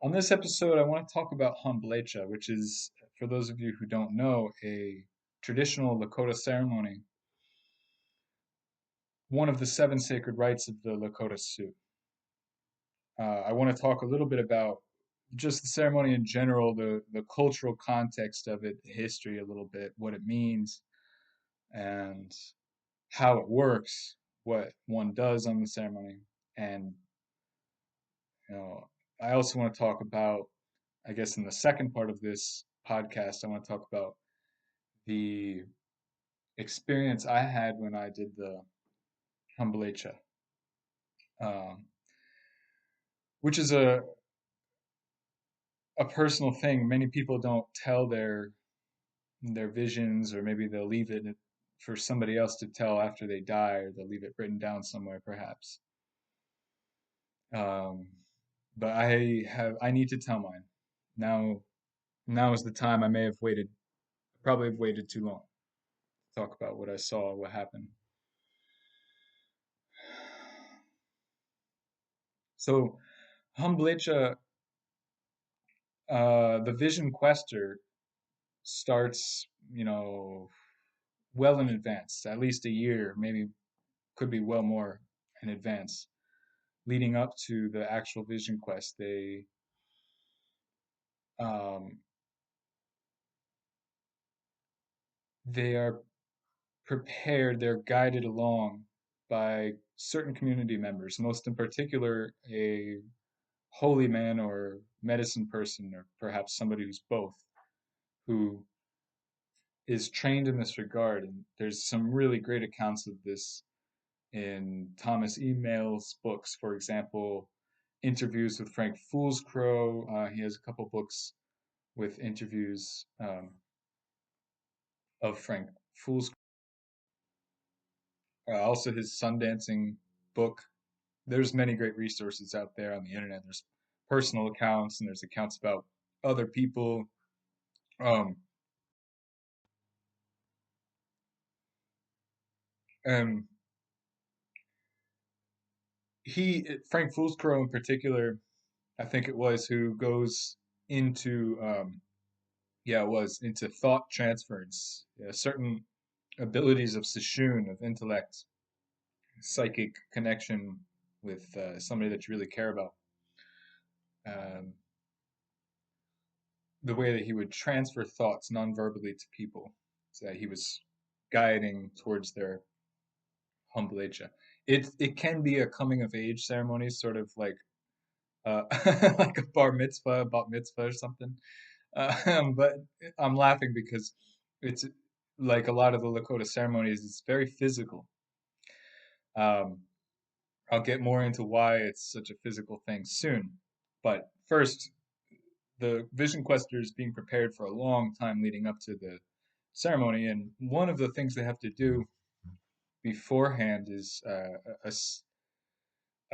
On this episode, I want to talk about Hanblecha, which is, for those of you who don't know, a traditional Lakota ceremony, one of the seven sacred rites of the Lakota Sioux. I want to talk a little bit about just the ceremony in general, the cultural context of it, the history a little bit, what it means, and how it works, what one does on the ceremony, and you know, I also want to talk about, I guess, in the second part of this podcast, I want to talk about the experience I had when I did the Hanblecha, um, which is a personal thing. Many people don't tell their visions, or maybe they'll leave it for somebody else to tell after they die, or they'll leave it written down somewhere, perhaps. Um, but I need to tell mine. Now now is the time. I may have waited, probably have waited too long to talk about what I saw, what happened. So Hanblecha, the Vision Quester starts, well in advance, at least a year, maybe could be well more in advance, leading up to the actual Vision Quest. Um, they are prepared, they're guided along by certain community members, most in particular a holy man or medicine person, or perhaps somebody who's both, who is trained in this regard. And there's some really great accounts of this in Thomas E. Mail's books. For example, interviews with Frank Foolscrow. He has a couple books with interviews of Frank Foolscrow. Also, his Sundancing book. There's many great resources out there on the internet. There's personal accounts and there's accounts about other people. Um, and Frank Foolscrow in particular, I think it was, who goes into yeah, it was into thought transference, yeah, certain abilities of Sesshoon, of intellect, psychic connection with somebody that you really care about. Um, the way that he would transfer thoughts non-verbally to people, so that he was guiding towards their humblecha. It can be a coming of age ceremony, sort of like like a bar mitzvah, bat mitzvah, or something. But I'm laughing because it's like a lot of the Lakota ceremonies. It's very physical. Um, I'll get more into why it's such a physical thing soon. But first, the Vision Quester is being prepared for a long time leading up to the ceremony, and one of the things they have to do beforehand is a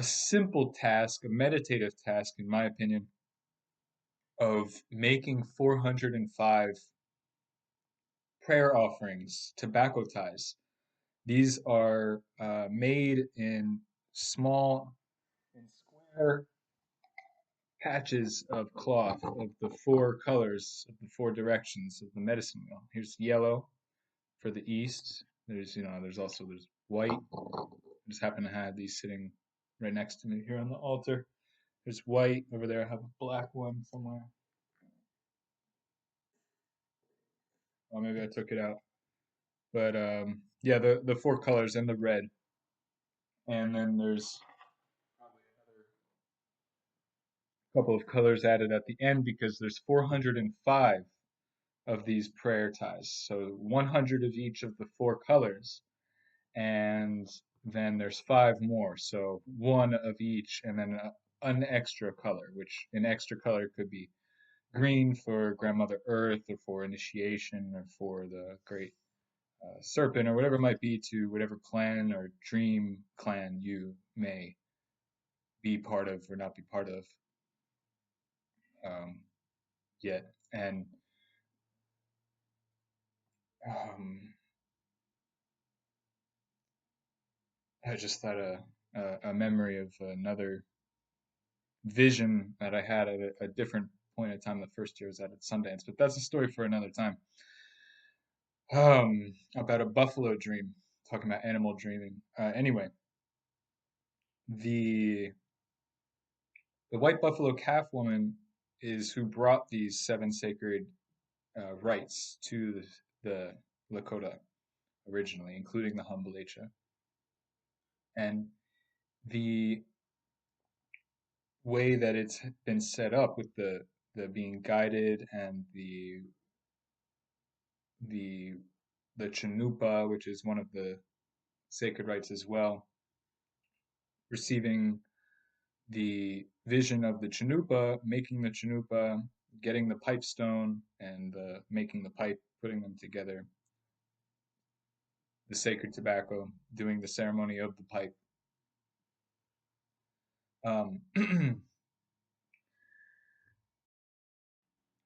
simple task, a meditative task, in my opinion, of making 405 prayer offerings, tobacco ties. These are made in small, in square patches of cloth of the four colors, of the four directions of the medicine wheel. Here's yellow for the east. There's white. I just happen to have these sitting right next to me here on the altar. There's white over there. I have a black one somewhere. Oh, maybe I took it out. But yeah, the four colors and the red. And then there's probably another couple of colors added at the end because there's 405 of these prayer ties. So 100 of each of the four colors, and then there's five more. So one of each, and then an extra color, which an extra color could be green for Grandmother Earth, or for initiation, or for the Great Serpent, or whatever it might be, to whatever clan or dream clan you may be part of or not be part of um, yet. And um, I just thought a memory of another vision that I had at a different point in time the first year I was at Sundance. But that's a story for another time. About a buffalo dream, talking about animal dreaming. Anyway, the the white buffalo calf woman is who brought these seven sacred rites to the Lakota originally, including the Hanblecha. And the way that it's been set up with the being guided and the the chanupa, which is one of the sacred rites as well, receiving the vision of the chanupa, making the chanupa, getting the pipe stone, and making the pipe, putting them together, the sacred tobacco, doing the ceremony of the pipe, um,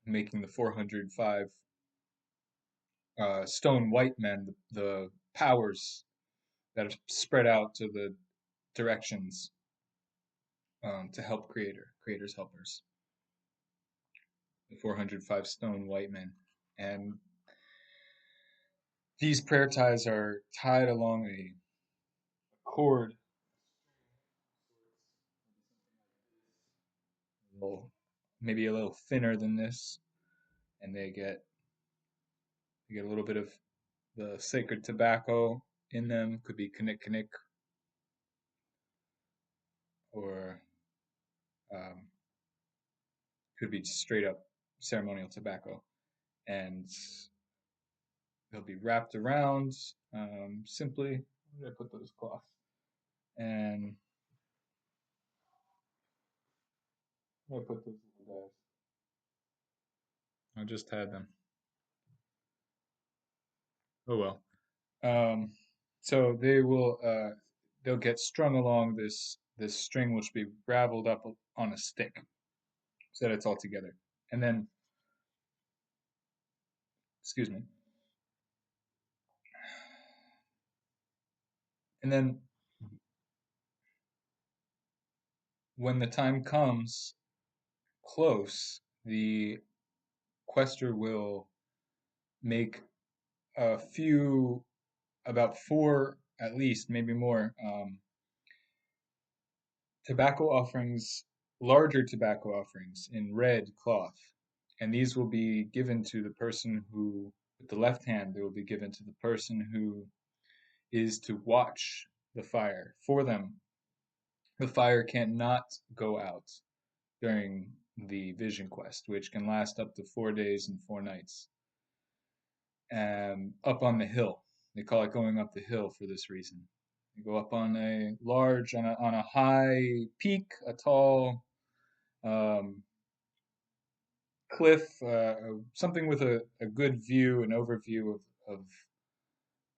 making the 405 stone white men, the powers that are spread out to the directions to help creators helpers, the 405 stone white men. And these prayer ties are tied along a cord, little, maybe a little thinner than this, and they get a little bit of the sacred tobacco in them. Could be kanik kanik or um, could be straight up ceremonial tobacco, and they'll be wrapped around simply. Where did I put those cloths? And where did I put those little guys? I just had them. Oh well. Um, so they'll get strung along this string, which will be raveled up on a stick, so that it's all together. And then, excuse me. And then when the time comes close, the quester will make a few, about four at least, maybe more, tobacco offerings, larger tobacco offerings in red cloth. And these will be given to the person who, with the left hand, they will be given to the person who is to watch the fire for them. The fire cannot go out during the vision quest, which can last up to 4 days and 4 nights. Up on the hill. They call it going up the hill for this reason. You go up on a large, on a high peak, a tall um, cliff, something with a good view, an overview of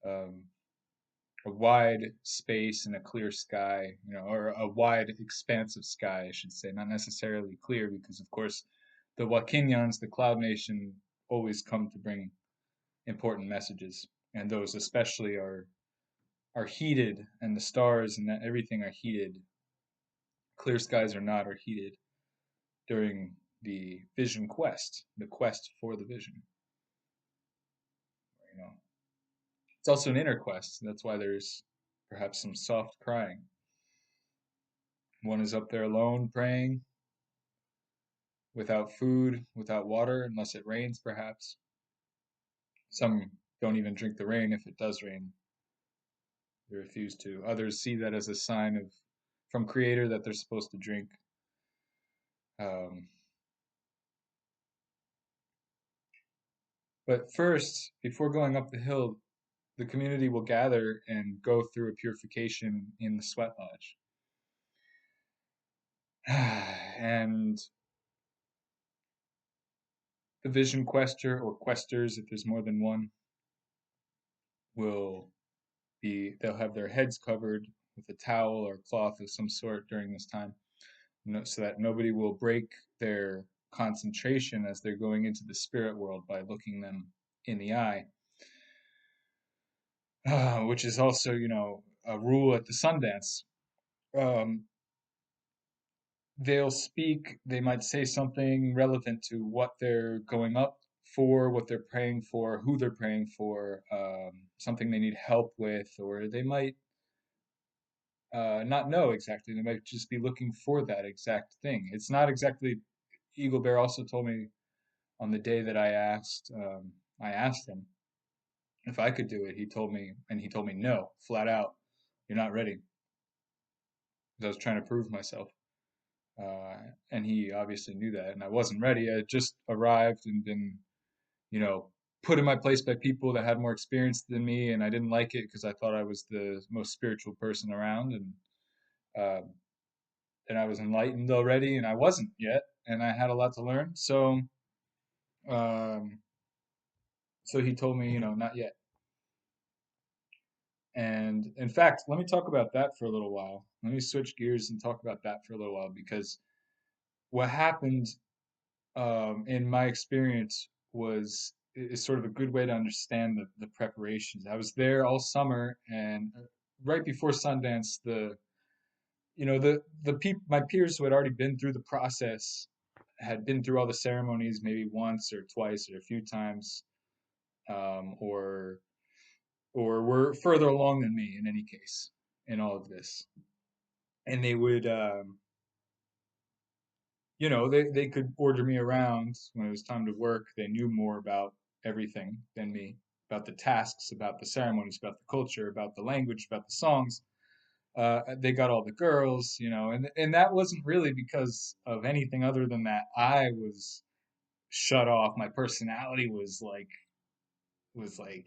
um, a wide space and a clear sky, or a wide expanse of sky, I should say, not necessarily clear, because of course the Wakinyans, the Cloud Nation, always come to bring important messages, and those especially are heated, and the stars and everything are heated. Clear skies are not, are heated during the vision quest, the quest for the vision. You know, it's also an inner quest. That's why there's perhaps some soft crying. One is up there alone praying, without food, without water, unless it rains, perhaps. Some don't even drink the rain if it does rain. They refuse to. Others see that as a sign of from Creator that they're supposed to drink. Um, but first, before going up the hill, the community will gather and go through a purification in the sweat lodge. And the vision quester or questers, if there's more than one, will they'll have their heads covered with a towel or cloth of some sort during this time, so that nobody will break their concentration as they're going into the spirit world by looking them in the eye, which is also, a rule at the Sundance. Um, they'll speak, they might say something relevant to what they're going up for, what they're praying for, who they're praying for, something they need help with, or they might not know exactly. They might just be looking for that exact thing. It's not exactly. Eagle Bear also told me on the day that I asked him if I could do it. He told me no, flat out, you're not ready. 'Cause I was trying to prove myself. Uh, and he obviously knew that, and I wasn't ready. I had just arrived and been, you know, put in my place by people that had more experience than me, and I didn't like it because I thought I was the most spiritual person around, uh, and I was enlightened already, and I wasn't yet, and I had a lot to learn. Um, so he told me, not yet. And in fact, let me talk about that for a little while. Let me switch gears and talk about that for a little while because what happened in my experience was is sort of a good way to understand the preparations. I was there all summer, and right before Sundance, my peers who had already been through the process had been through all the ceremonies maybe once or twice or a few times, or were further along than me in any case in all of this, and they would they could order me around when it was time to work. They knew more about everything than me, about the tasks, about the ceremonies, about the culture, about the language, about the songs. They got all the girls, and that wasn't really because of anything other than that I was shut off. My personality was like,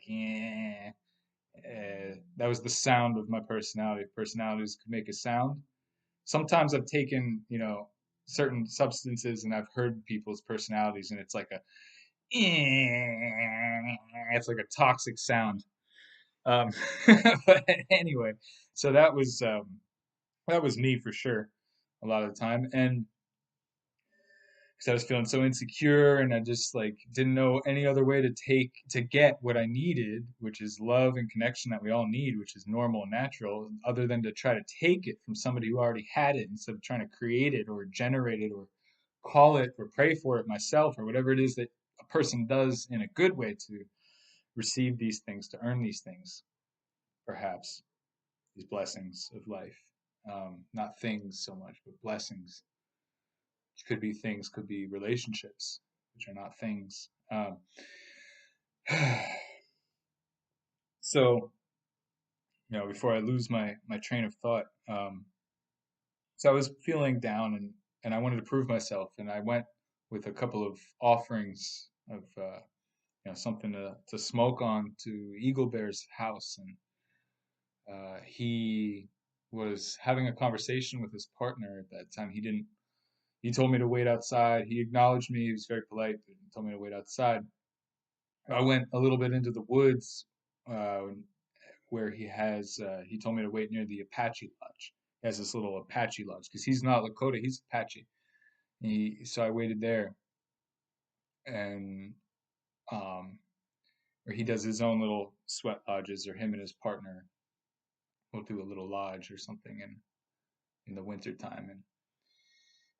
yeah. That was the sound of my personality. Personalities could make a sound. Sometimes I've taken, certain substances and I've heard people's personalities and it's like it's like a toxic sound. Um, but anyway, so that was me for sure a lot of the time. And because I was feeling so insecure and I just like didn't know any other way to get what I needed, which is love and connection that we all need, which is normal and natural, other than to try to take it from somebody who already had it instead of trying to create it or generate it or call it or pray for it myself or whatever it is that a person does in a good way to receive these things, to earn these things, perhaps these blessings of life. Not things so much, but blessings. Could be things, could be relationships, which are not things. So, before I lose my train of thought, so I was feeling down and I wanted to prove myself, and I went with a couple of offerings of something to smoke on to Eagle Bear's house, and he was having a conversation with his partner at that time. He told me to wait outside. He acknowledged me. He was very polite, but he told me to wait outside. I went a little bit into the woods, uh, where he told me to wait near the Apache Lodge. He has this little Apache Lodge because he's not Lakota, he's Apache. So I waited there, and um, where he does his own little sweat lodges, or him and his partner will do a little lodge or something in the winter time, and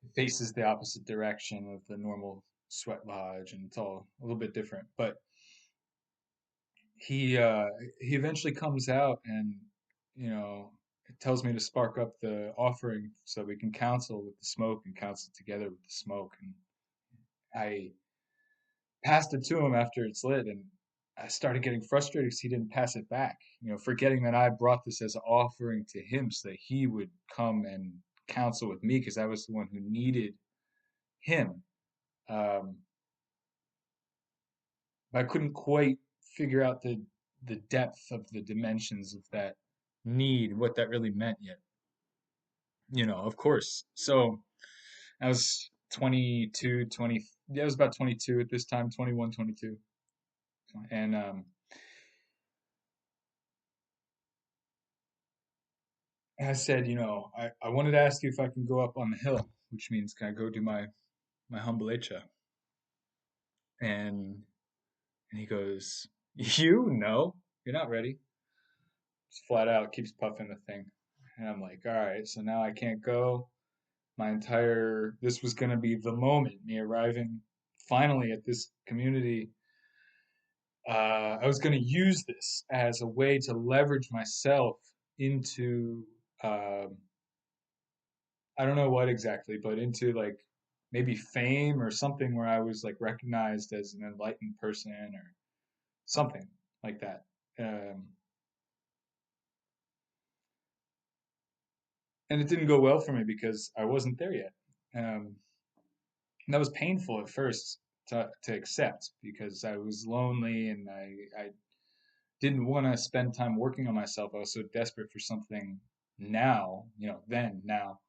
it faces the opposite direction of the normal sweat lodge, and it's all a little bit different. But he uh he eventually comes out and it tells me to spark up the offering so we can counsel with the smoke and counsel together with the smoke, and I passed it to him after it's lit, and I started getting frustrated because he didn't pass it back, forgetting that I brought this as an offering to him so that he would come and counsel with me because I was the one who needed him. um I couldn't quite figure out the depth of the dimensions of that need, what that really meant yet. Of course. So I was 22, 20, yeah, I was about 22 at this time, 21, 22. And I said, I wanted to ask you if I can go up on the hill, which means can I go do my Hanblecha? And and he goes, you? No, you're not ready. Just flat out keeps puffing the thing. And I'm like, all right, so now I can't go. this was going to be the moment, me arriving finally at this community. I was going to use this as a way to leverage myself into, um, I don't know what exactly, but into like maybe fame or something where I was like recognized as an enlightened person or something like that. Um, and it didn't go well for me because I wasn't there yet. And that was painful at first to accept because I was lonely and I didn't want to spend time working on myself. I was so desperate for something now, then, now.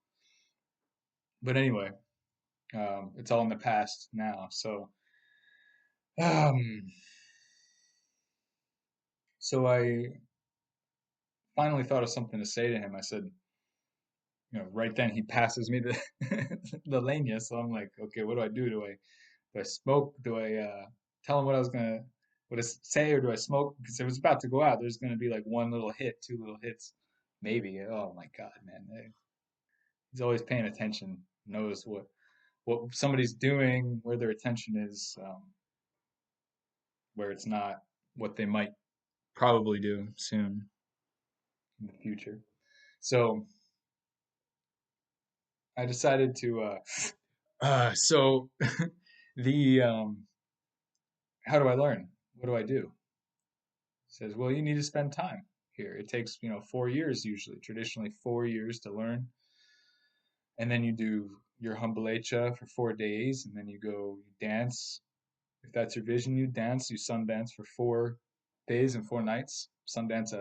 But anyway, it's all in the past now. Um, so I finally thought of something to say to him. I said, right then he passes me the the lenya. So I'm like, okay, what do I do? Do I smoke? Do I tell him what I say, or do I smoke? Because it was about to go out. There's gonna be like one little hit, two little hits, maybe. Oh my God, man! He's always paying attention. Knows what somebody's doing, where their attention is, where it's not, what they might probably do soon in the future. So I decided to. So the how do I learn? What do I do? Says, well, you need to spend time here. It takes, 4 years usually, traditionally 4 years to learn. And then you do your Hanblecha for 4 days, and then you go you dance. If that's your vision, you dance, you sun dance for 4 days and 4 nights. Sundance,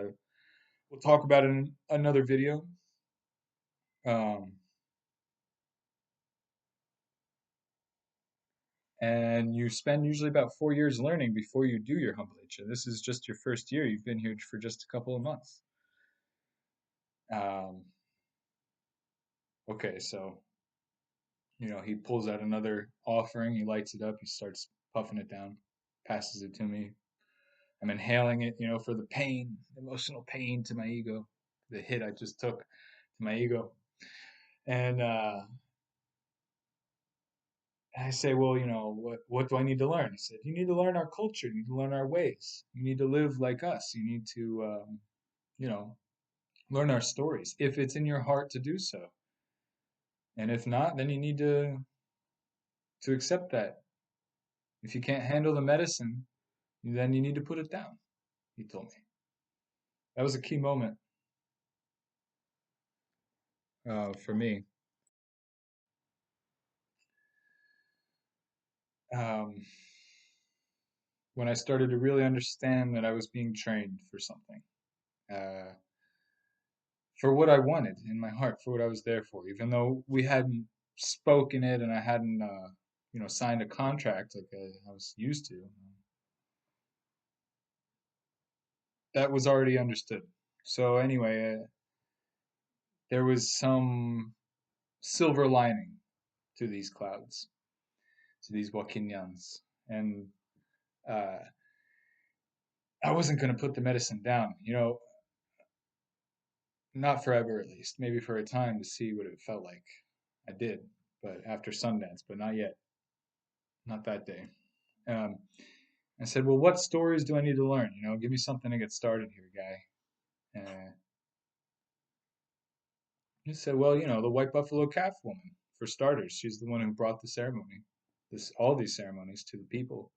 we'll talk about in another video. Um, and you spend usually about 4 years learning before you do your Hanblecha. This is just your first year. You've been here for just a couple of months. Um, okay, so he pulls out another offering, he lights it up, he starts puffing it down, passes it to me. I'm inhaling it, for the pain, emotional pain to my ego, the hit I just took to my ego. And I say, well, what do I need to learn? He said, you need to learn our culture, you need to learn our ways, you need to live like us, you need to, you know, learn our stories if it's in your heart to do so. And if not, then you need to accept that. If you can't handle the medicine, then you need to put it down, he told me. That was a key moment for me. Um, when I started to really understand that I was being trained for something, uh, for what I wanted in my heart, for what I was there for, even though we hadn't spoken it and I hadn't, signed a contract like I was used to. That was already understood. So anyway, there was some silver lining to these clouds, to these Wakinyans, and uh, I wasn't going to put the medicine down. Not forever at least, maybe for a time to see what it felt like. I did, but after Sundance, but not yet, not that day. Um, I said, well, what stories do I need to learn? Give me something to get started here, guy. He said, well, the White Buffalo Calf woman, for starters. She's the one who brought the ceremony, all these ceremonies to the people.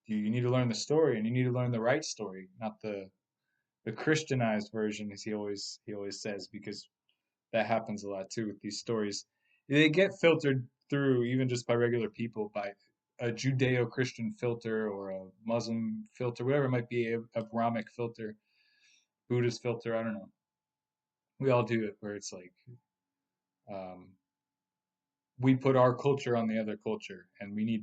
You need to learn the story, and you need to learn the right story, not the Christianized version, as he always says, because that happens a lot too with these stories. They get filtered through even just by regular people, by a Judeo-Christian filter or a Muslim filter, whatever it might be, a Brahmic filter, Buddhist filter, I don't know. We all do it where it's like um, we put our culture on the other culture, and we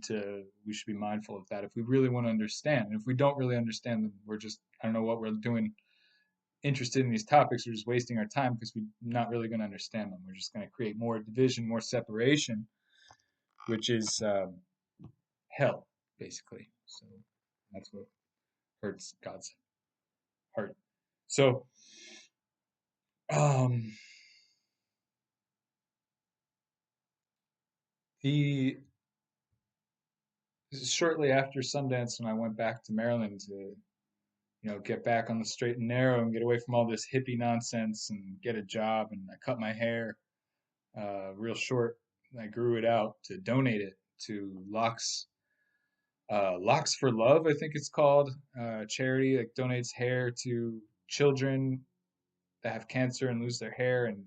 should be mindful of that if we really want to understand. And if we don't really understand, then we're just, I don't know what we're doing interested in these topics. We're just wasting our time because we're not really going to understand them. We're just going to create more division, more separation, which is hell, basically. So that's what hurts God's heart. So, um, The Shortly after Sundance, when I went back to Maryland to, get back on the straight and narrow and get away from all this hippie nonsense and get a job, and I cut my hair real short. And I grew it out to donate it to Locks for Love, I think it's called, charity that donates hair to children that have cancer and lose their hair. And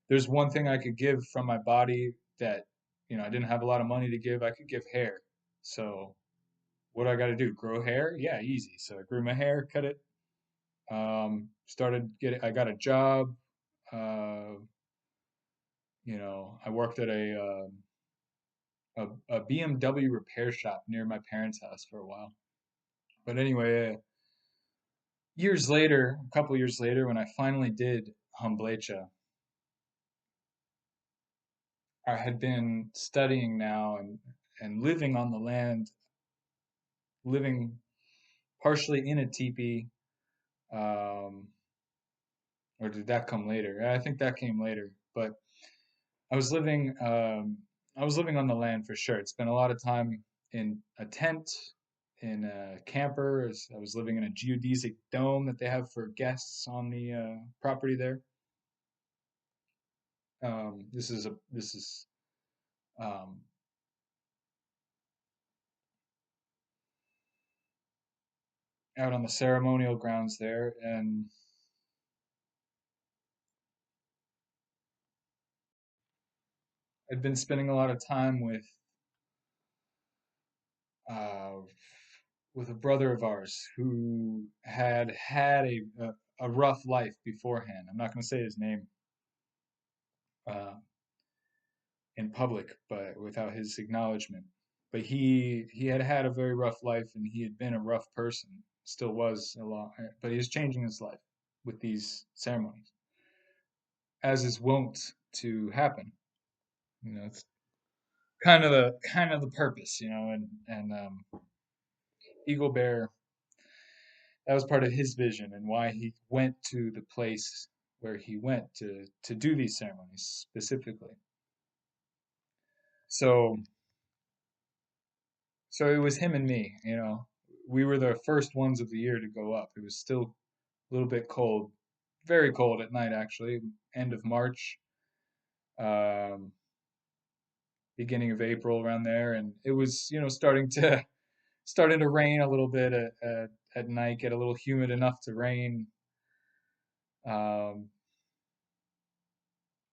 there's one thing I could give from my body that, I didn't have a lot of money to give. I could give hair. So what do I got to do? Grow hair? Yeah, easy. So I grew my hair, cut it, I got a job. Uh, I worked at a BMW repair shop near my parents' house for a while. But anyway, a couple years later, when I finally did Hanblecha, I had been studying now and living on the land, living partially in a teepee. Um, or did that come later? I think that came later. But I was living, um, I was living on the land for sure. It spent a lot of time in a tent, in a camper. I was living in a geodesic dome that they have for guests on the property there. This is um, out on the ceremonial grounds there, and I'd been spending a lot of time uh, with a brother of ours who had a rough life beforehand. I'm not going to say his name uh, in public, but without his acknowledgement. But he had had a very rough life, and he had been a rough person. Still was a lot, but he was changing his life with these ceremonies, as is wont to happen. It's kind of the purpose, and Eagle Bear, that was part of his vision and why he went to the place where he went to do these ceremonies specifically. So so it was him and me. We were the first ones of the year to go up. It was still a little bit cold, very cold at night actually, end of March, um, beginning of April around there, and it was starting to rain a little bit at night, get a little humid enough to rain, um,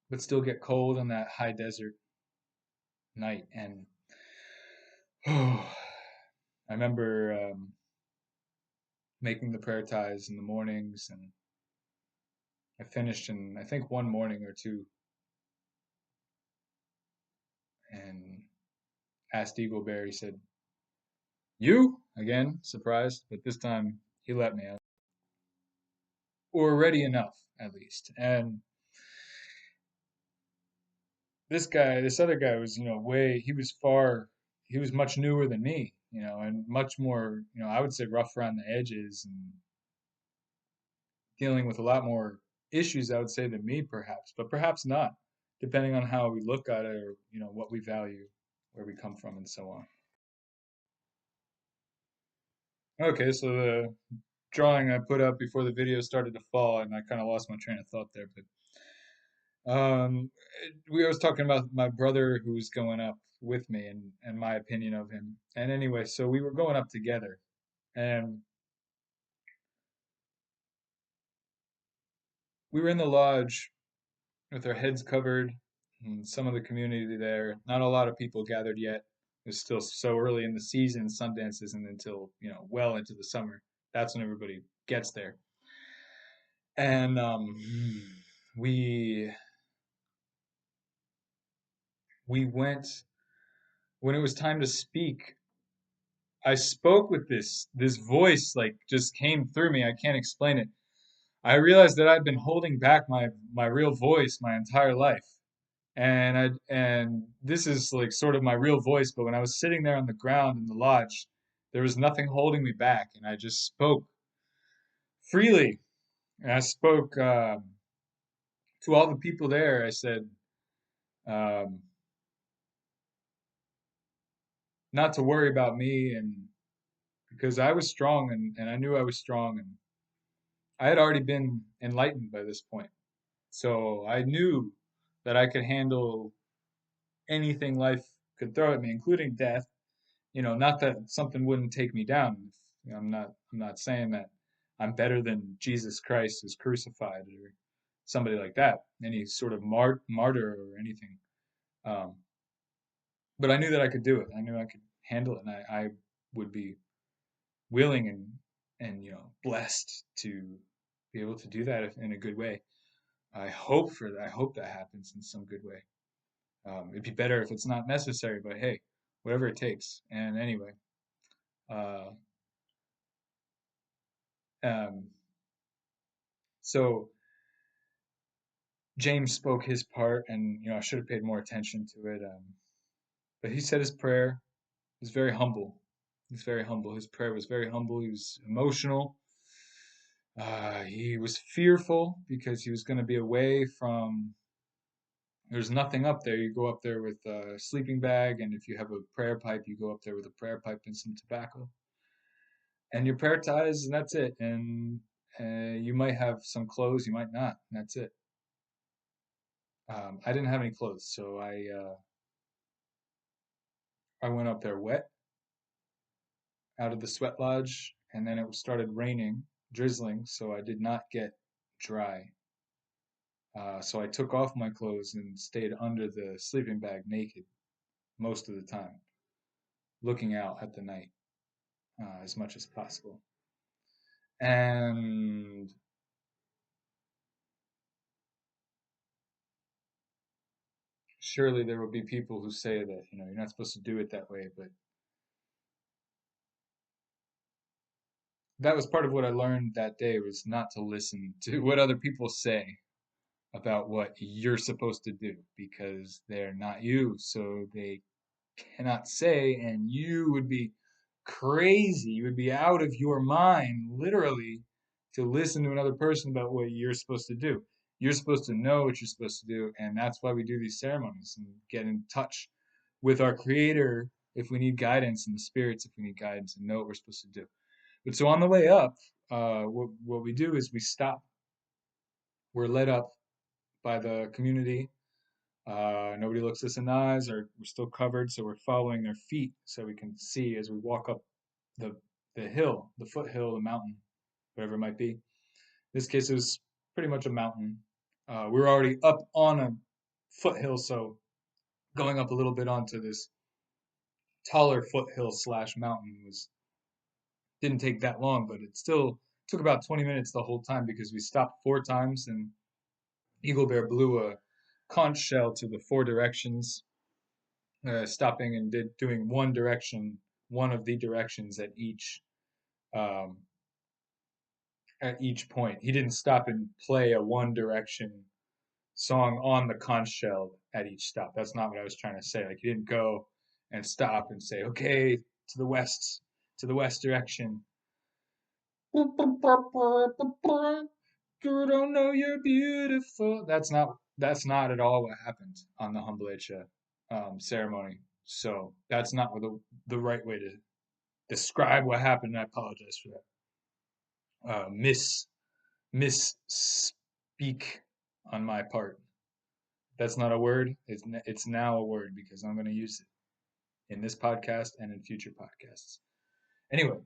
but still get cold on that high desert night. And I remember making the prayer ties in the mornings, and I finished in I think one morning or two, and asked Eagle Bear. He said, "You again?" Surprised, but this time he let me out, or ready enough at least. And this other guy was, he was much newer than me, and much more, I would say rough around the edges and dealing with a lot more issues, I would say, than me, perhaps, but perhaps not, depending on how we look at it or, what we value, where we come from, and so on. Okay, so the drawing I put up before the video started to fall, and I kind of lost my train of thought there, but we was talking about my brother who was going up with me and my opinion of him. And anyway, so we were going up together, and we were in the lodge with our heads covered, and some of the community there. Not a lot of people gathered yet. It's still so early in the season. Sundance isn't until, well into the summer. That's when everybody gets there. And we we went when it was time to speak. I spoke with this voice, like, just came through me. I can't explain it. I realized that I'd been holding back my real voice my entire life. And this is like sort of my real voice, but when I was sitting there on the ground in the lodge, there was nothing holding me back, and I just spoke freely. And I spoke to all the people there. I said, um, not to worry about me, and because I was strong, and I knew I was strong, and I had already been enlightened by this point. So I knew that I could handle anything life could throw at me, including death. Not that something wouldn't take me down. I'm not saying that I'm better than Jesus Christ is crucified or somebody like that, any sort of martyr or anything. Um, but I knew that I could do it. I knew I could handle it, and I would be willing and blessed to be able to do that in a good way. I hope for that. I hope that happens in some good way. It'd be better if it's not necessary, but hey, whatever it takes. And anyway, uh, um, so James spoke his part, and I should have paid more attention to it. But he said his prayer. He was very humble. He was very humble. His prayer was very humble. He was emotional. He was fearful because he was going to be away from. There's nothing up there. You go up there with a sleeping bag, and if you have a prayer pipe, you go up there with a prayer pipe and some tobacco, and your prayer ties, and that's it. And you might have some clothes, you might not, and that's it. I didn't have any clothes, so I went up there wet out of the sweat lodge, and then it started raining, drizzling, so I did not get dry. So I took off my clothes and stayed under the sleeping bag naked most of the time, looking out at the night as much as possible. And surely there will be people who say that, you're not supposed to do it that way, but that was part of what I learned that day was not to listen to what other people say about what you're supposed to do because they're not you, so they cannot say, and you would be crazy. You would be out of your mind, literally, to listen to another person about what you're supposed to do. You're supposed to know what you're supposed to do, and that's why we do these ceremonies and get in touch with our Creator if we need guidance, and the spirits if we need guidance, and know what we're supposed to do. But so on the way up, what we do is we stop. We're led up by the community. Nobody looks us in the eyes, or we're still covered, so we're following their feet so we can see as we walk up the the hill, the foothill, the mountain, whatever it might be. In this case, it was pretty much a mountain. We were already up on a foothill, so going up a little bit onto this taller foothill slash mountain was didn't take that long, but it still took about 20 minutes the whole time because we stopped 4 times and Eagle Bear blew a conch shell to the 4 directions, stopping and doing one direction, one of the directions um, at each point. He didn't stop and play a One Direction song on the conch shell at each stop. That's not what I was trying to say. Like he didn't go and stop and say, "Okay, to the west direction." You don't know you're beautiful. That's not at all what happened on the Hanblecha ceremony. So that's not the right way to describe what happened. And I apologize for that. Misspeak on my part. That's not a word. It's now a word because I'm going to use it in this podcast and in future podcasts. Anyway,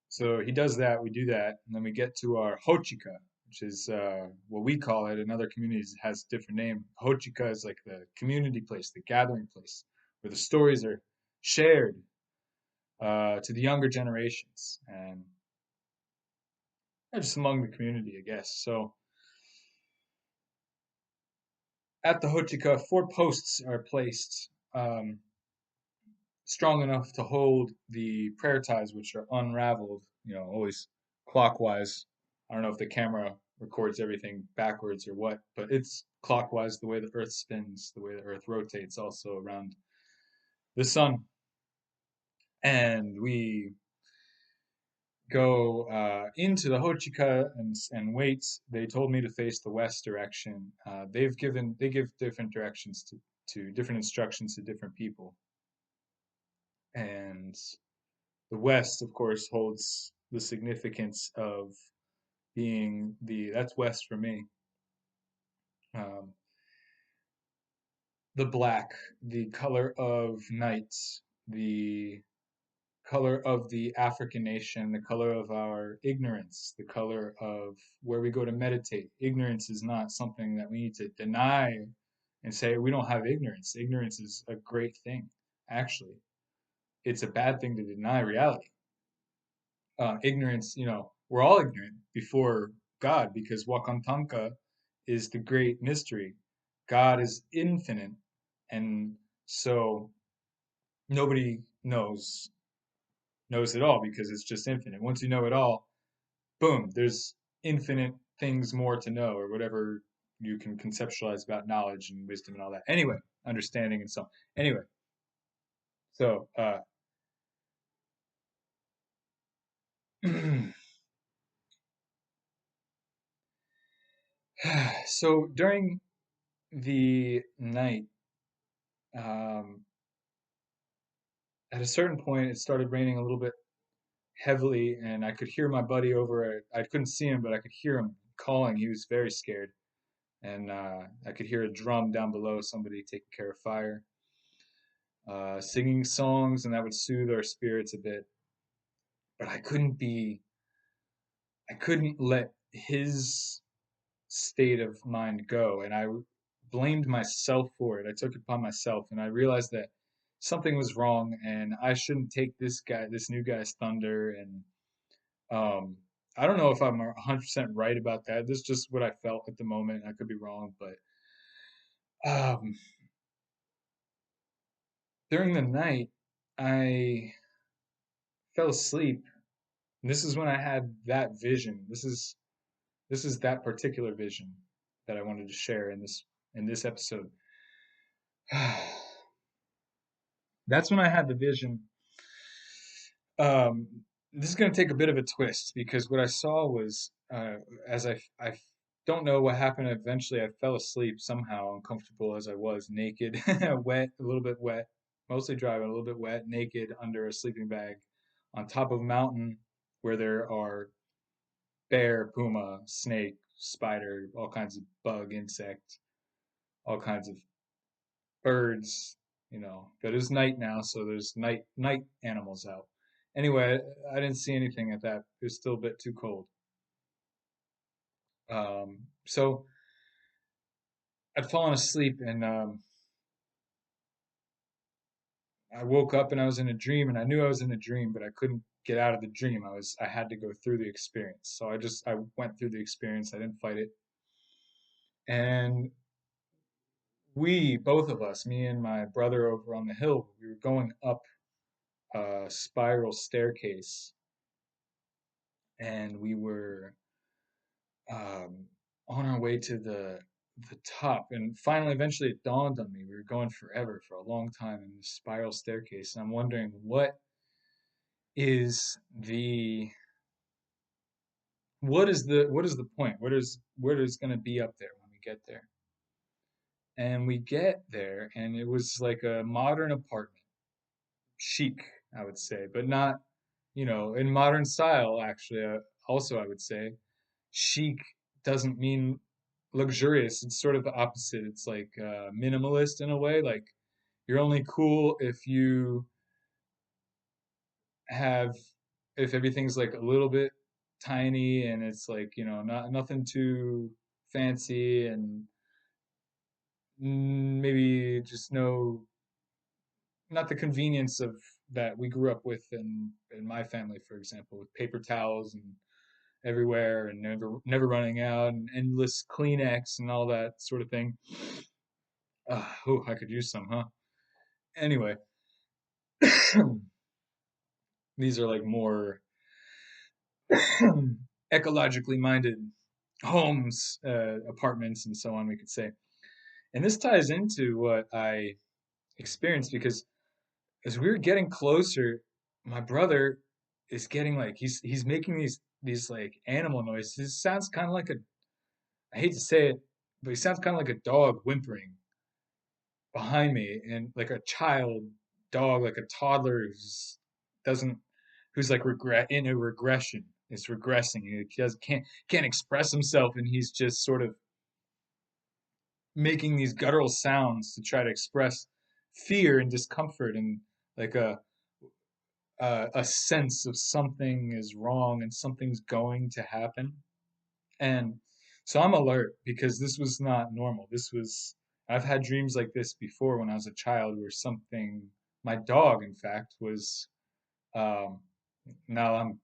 so he does that, we do that, and then we get to our hochika, which is what we call it. In other communities, it has a different name. Hochika is like the community place, the gathering place, where the stories are shared to the younger generations and just among the community, I guess. So at the hochika, 4 posts are placed strong enough to hold the prayer ties, which are unraveled, always clockwise. I don't know if the camera records everything backwards or what, but it's clockwise the way the earth spins, the way the earth rotates also around the sun. And we go into the Hochika and wait. They told me to face the west direction. They give different directions to different instructions to different people. And the West, of course, holds the significance of being that's West for me. Um, the black, the color of night, the color of the African nation, the color of our ignorance, the color of where we go to meditate. Ignorance is not something that we need to deny and say we don't have ignorance. Ignorance is a great thing, actually. It's a bad thing to deny reality. Ignorance, we're all ignorant before God because Wakantanka is the great mystery. God is infinite, and so nobody knows it all because it's just infinite. Once you know it all, boom, there's infinite things more to know, or whatever you can conceptualize about knowledge and wisdom and all that. Anyway, understanding and so on. Anyway, so so during the night, um, at a certain point, it started raining a little bit heavily, and I could hear my buddy over it. I couldn't see him, but I could hear him calling. He was very scared, and I could hear a drum down below, somebody taking care of fire, singing songs, and that would soothe our spirits a bit. But I couldn't let his state of mind go, and I blamed myself for it. I took it upon myself, and I realized that something was wrong, and I shouldn't take this new guy's thunder. And um, I don't know if I'm 100% right about that. This is just what I felt at the moment. I could be wrong, but um, during the night, I fell asleep. And this is when I had that vision. This is that particular vision that I wanted to share in this episode. That's when I had the vision. Um, this is going to take a bit of a twist because what I saw was, as I don't know what happened. Eventually, I fell asleep somehow, uncomfortable as I was, naked, wet, a little bit wet, mostly dry, but a little bit wet, naked under a sleeping bag, on top of a mountain where there are bear, puma, snake, spider, all kinds of bug, insect, all kinds of birds, But it's night now, so there's night animals out. Anyway, I didn't see anything at that. It was still a bit too cold. So I'd fallen asleep, and I woke up and I was in a dream, and I knew I was in a dream, but I couldn't get out of the dream. I had to go through the experience. So I went through the experience. I didn't fight it. And both of us, me and my brother over on the hill, we were going up a spiral staircase, and we were um, on our way to the top. And finally, eventually, it dawned on me we were going forever for a long time in this spiral staircase, and I'm wondering is the what is the point? What is going to be up there when we get there? And we get there, and it was like a modern apartment, chic, I would say, but not, in modern style, actually. Also, I would say chic doesn't mean luxurious. It's sort of the opposite. It's like minimalist in a way. Like you're only cool have if everything's like a little bit tiny and it's like not nothing too fancy and maybe just not the convenience of that we grew up with in my family, for example, with paper towels and everywhere and never running out and endless Kleenex and all that sort of thing. Oh, I could use some, huh? Anyway, these are like more ecologically minded homes, apartments, and so on, we could say. And this ties into what I experienced because as we were getting closer, my brother is getting like he's making these like animal noises. It sounds kind of like I hate to say it, but he sounds kind of like a dog whimpering behind me and like a child dog, like a toddler who's doesn't who's like regret in a regression. It's regressing. He does can't express himself, and he's just sort of making these guttural sounds to try to express fear and discomfort and like a sense of something is wrong and something's going to happen. And so I'm alert because this was not normal. I've had dreams like this before when I was a child where my dog, in fact, was, um, now I'm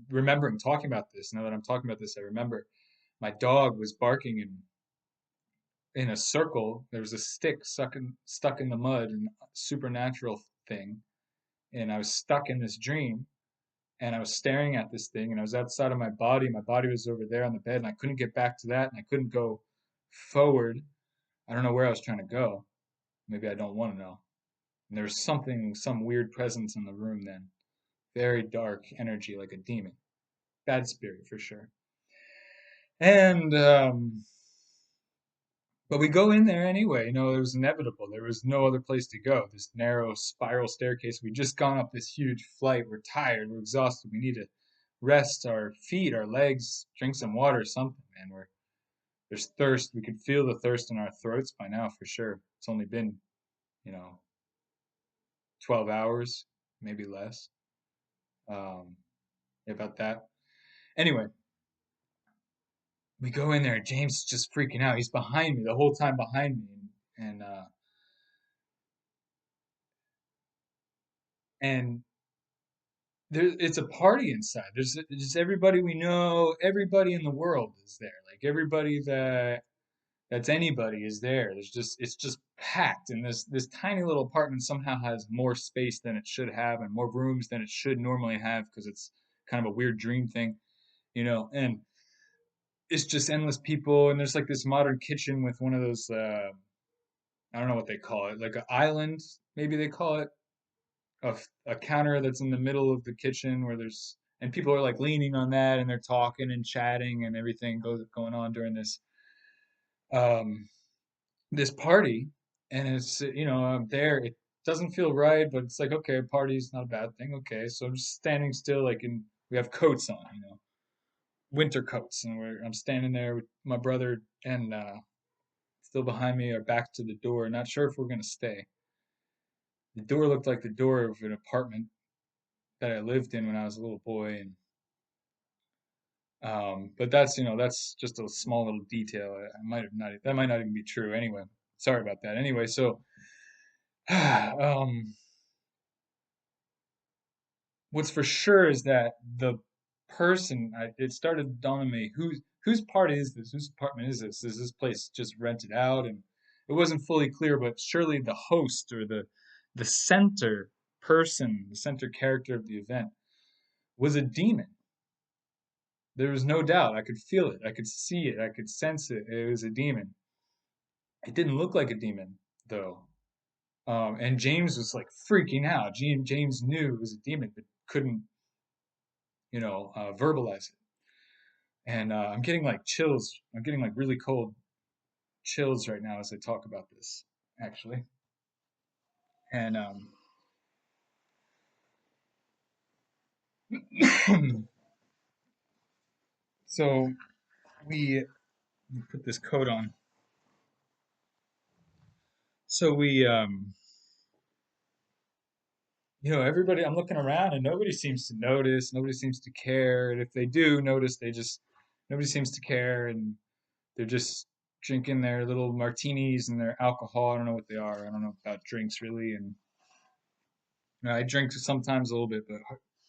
remembering talking about this. Now that I'm talking about this, I remember my dog was barking in a circle. There was a stick stuck in the mud and a supernatural thing. And I was stuck in this dream and I was staring at this thing and I was outside of my body. My body was over there on the bed and I couldn't get back to that and I couldn't go forward. I don't know where I was trying to go. Maybe I don't want to know. And there was some weird presence in the room then. Very dark energy, like a demon. Bad spirit for sure. And but we go in there anyway. It was inevitable. There was no other place to go. This narrow spiral staircase. We'd just gone up this huge flight. We're tired. We're exhausted. We need to rest our feet, our legs, drink some water, something, man. There's thirst. We could feel the thirst in our throats by now for sure. It's only been, you know, 12 hours, maybe less. Um, about that. Anyway, we go in there. James is just freaking out. He's behind me the whole time behind me. And it's a party inside. There's everybody we know, everybody in the world is there. Like everybody that's anybody is there. It's just packed, and this tiny little apartment somehow has more space than it should have, and more rooms than it should normally have because it's kind of a weird dream thing. And it's just endless people, and there's like this modern kitchen with one of those I don't know what they call it, like an island, maybe they call it a counter that's in the middle of the kitchen where there's and people are like leaning on that and they're talking and chatting and everything going on during um this party. And it's I'm there. It doesn't feel right, but it's like, okay, party's not a bad thing. Okay, so I'm just standing still, like, in we have coats on, winter coats, and I'm standing there with my brother and still behind me, our back to the door, not sure if we're gonna stay. The door looked like the door of an apartment that I lived in when I was a little boy. And but that's just a small little detail. I might have not that might not even be true. Anyway, sorry about that. Anyway, so um, what's for sure is that it started to dawn on me whose party is this? Whose apartment is this? Is this place just rented out? And it wasn't fully clear, but surely the host or the center person, the center character of the event was a demon. There was no doubt. I could feel it. I could see it. I could sense it. It was a demon. It didn't look like a demon, though. And James was like freaking out. James knew it was a demon, but couldn't, verbalize it. And I'm getting like chills. I'm getting like really cold chills right now as I talk about this, actually. And so we put this coat on. So everybody, I'm looking around and nobody seems to notice, nobody seems to care. And if they do notice, nobody seems to care. And they're just drinking their little martinis and their alcohol. I don't know what they are. I don't know about drinks really. And I drink sometimes a little bit, but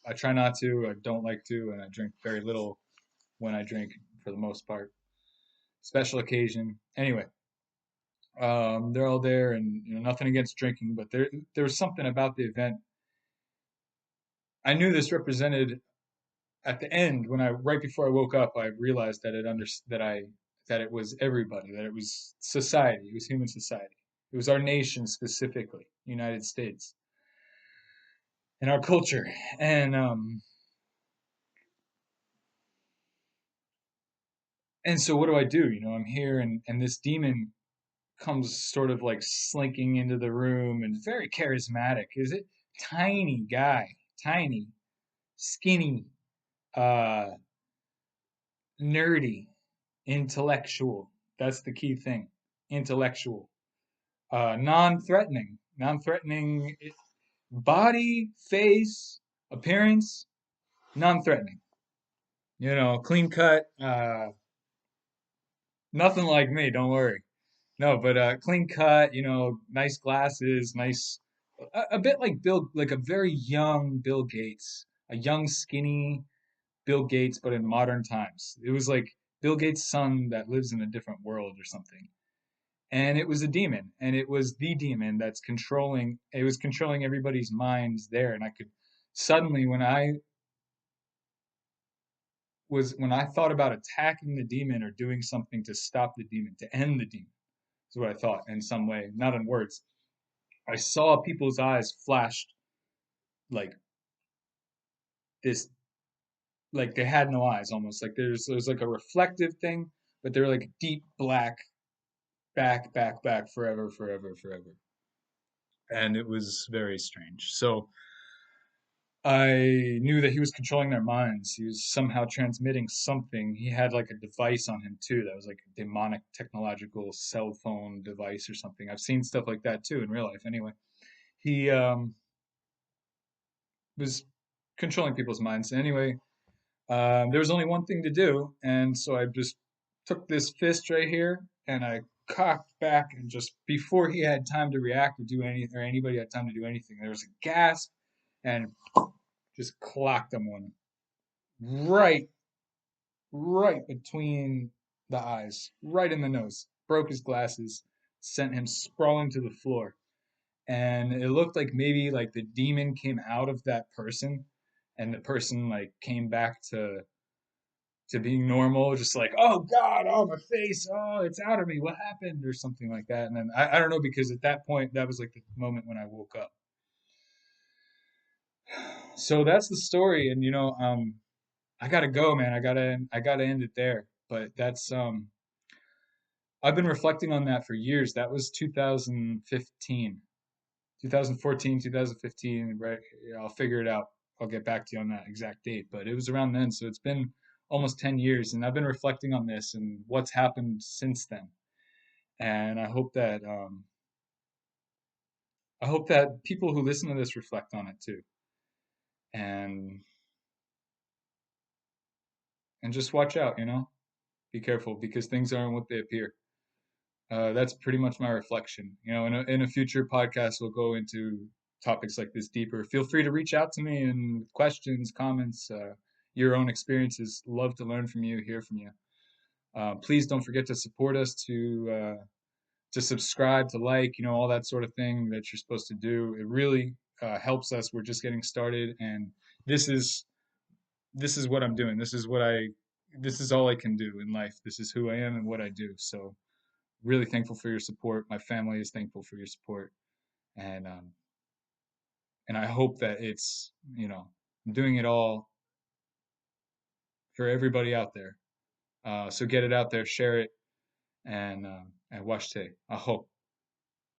I try not to. I don't like to. And I drink very little when I drink for the most part. Special occasion. Anyway, they're all there and, nothing against drinking, but there was something about the event. I knew this represented at the end when I right before I woke up, I realized that it was everybody, that it was society, it was human society, it was our nation specifically, United States, and our culture. And so what do? I'm here, and this demon comes sort of like slinking into the room and very charismatic. Is it tiny guy, tiny, skinny, uh, nerdy, intellectual. That's the key thing. Intellectual. Non-threatening. Non-threatening body, face, appearance, non-threatening. Clean cut, nothing like me, don't worry. No, but clean cut, nice glasses, nice, a bit like like a very young Bill Gates, a young skinny Bill Gates, but in modern times. It was like Bill Gates' son that lives in a different world or something. And it was a demon, and it was the demon that's controlling, it was controlling everybody's minds there. And I could suddenly, when I thought about attacking the demon or doing something to stop the demon, to end the demon, is what I thought in some way, not in words. I saw people's eyes flashed like this, like they had no eyes almost. Like there's like a reflective thing, but they're like deep black, back, back, back, forever, forever, forever. And it was very strange. So I knew that he was controlling their minds. He was somehow transmitting something. He had like a device on him too that was like a demonic technological cell phone device or something. I've seen stuff like that too in real life anyway. He was controlling people's minds. Anyway, there was only one thing to do, and so I just took this fist right here and I cocked back, and just before he had time to react or do anything, or anybody had time to do anything, there was a gasp and just clocked him one right, right between the eyes, right in the nose. Broke his glasses, sent him sprawling to the floor. And it looked like maybe like the demon came out of that person, and the person like came back to being normal, just like, oh God, oh my face, oh it's out of me, what happened, or something like that. And then I don't know, because at that point that was like the moment when I woke up. So that's the story, and I gotta go, man. I gotta end it there. But that's I've been reflecting on that for years. That was 2015, 2014, 2015, right? Yeah, I'll figure it out. I'll get back to you on that exact date, but it was around then. So it's been almost 10 years, and I've been reflecting on this and what's happened since then. And I hope that people who listen to this reflect on it too. And just watch out, be careful, because things aren't what they appear. That's pretty much my reflection. In a future podcast, we'll go into topics like this deeper. Feel free to reach out to me and with questions, comments, your own experiences. Love to learn from you, hear from you. Please don't forget to support us, to subscribe, to like, all that sort of thing that you're supposed to do. It really helps us. We're just getting started, and this is this is what I'm doing. This is all I can do in life. This is who I am and what I do. So really thankful for your support. My family is thankful for your support, and I hope that I'm doing it all for everybody out there. So get it out there, share it, and washtay. Aho.